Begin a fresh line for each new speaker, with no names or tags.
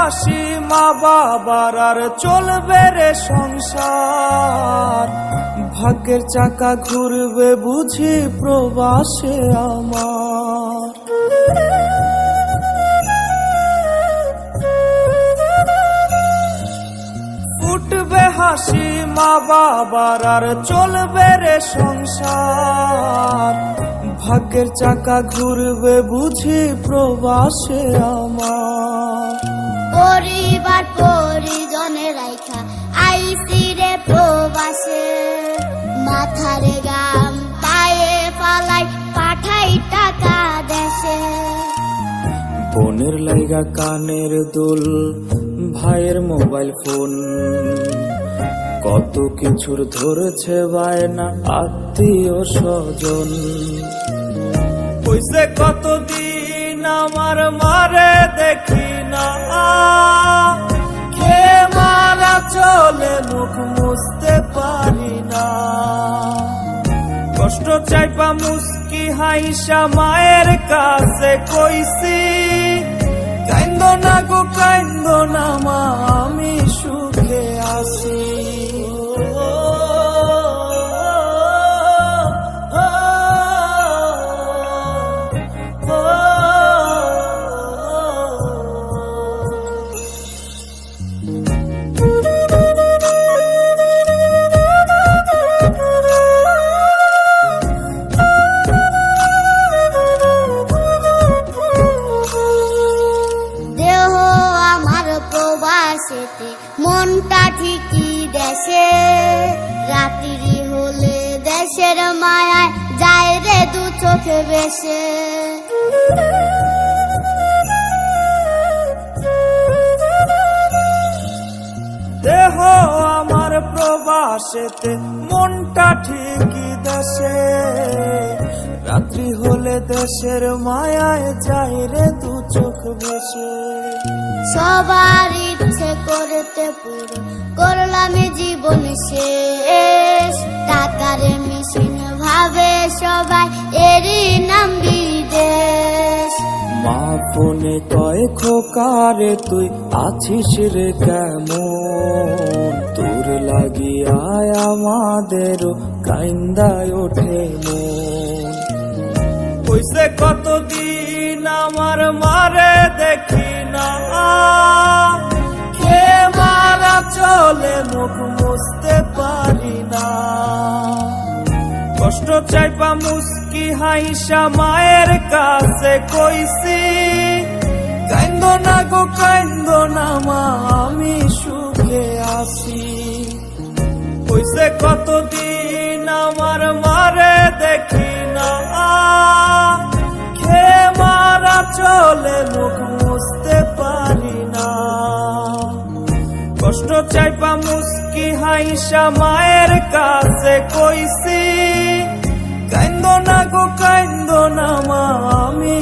হাসি মা বাবার আর চলবে রে সংসার। ভাগ্যের চাকা ঘুরবে বুঝি প্রবাসে আমার। উঠবে হাসি মা বাবার আর চলবে রে সংসার। ভাগ্যের চাকা ঘুরবে বুঝি প্রবাসে আমার।
পরিবার পরিজনে রাইখা আইসি রে প্রবাসে, মাথারে গাম পায়ে পালাই পাঠাই টাকা দেশে।
বোনের লাইগা কানের দুল, ভাইয়ের মোবাইল ফোন, কত কিছুর ধরেছে বায়না আত্মীয় স্বজন। হইছে কতদিন আমার মারে দেখি না, খেয়ে মারা চলে মুখ মুছতে পারি না। কষ্ট চাইপা মুস্কি হাইসা মায়ের কাছে কইছি, কাইন্দো না গো কাইন্দো না মা, আমি সুখে আছি।
মনটা ঠিকই দেশে, রাত্রি হলে দেশের মায়ায় যায় রে দু চোখে বেশে।
দেহ আমার প্রবাসেতে, মনটা ঠিকই দেশে, রাত্রি হলে দেশের মায়ায় যায় রে দু চোখ বেশে।
সবার ইচ্ছে করতে পুরো করলাম জীবন শেষ, টাকার মেশিন ভাবে সবাই এরই নাম বিদেশ।
মা ফোনে কয় খোকারে তুই আছিস রে কেমন, তোর লাগিয়ায় আমাদেরও কাইন্দায় ওঠে মন। হইছে কতদিন আমার মারে দেখি না, খেয়ে মারা চলে মুখ মুছতে পারি না। কষ্ট চাইপা মুস্কি হাইসা মায়ের কাছে কইছি, কাইন্দো না গো কাইন্দো না মা, আমি সুখে আছি। হইছে কতদিন আমার মারে দেখি না, খেয়ে মারা চলে মুখ মুছতে পারি না। কষ্ট চাইপা মুস্কি হাইসা মায়ের কাছে কইছি, কাইন্দো না গো কাইন্দো না মা, আমি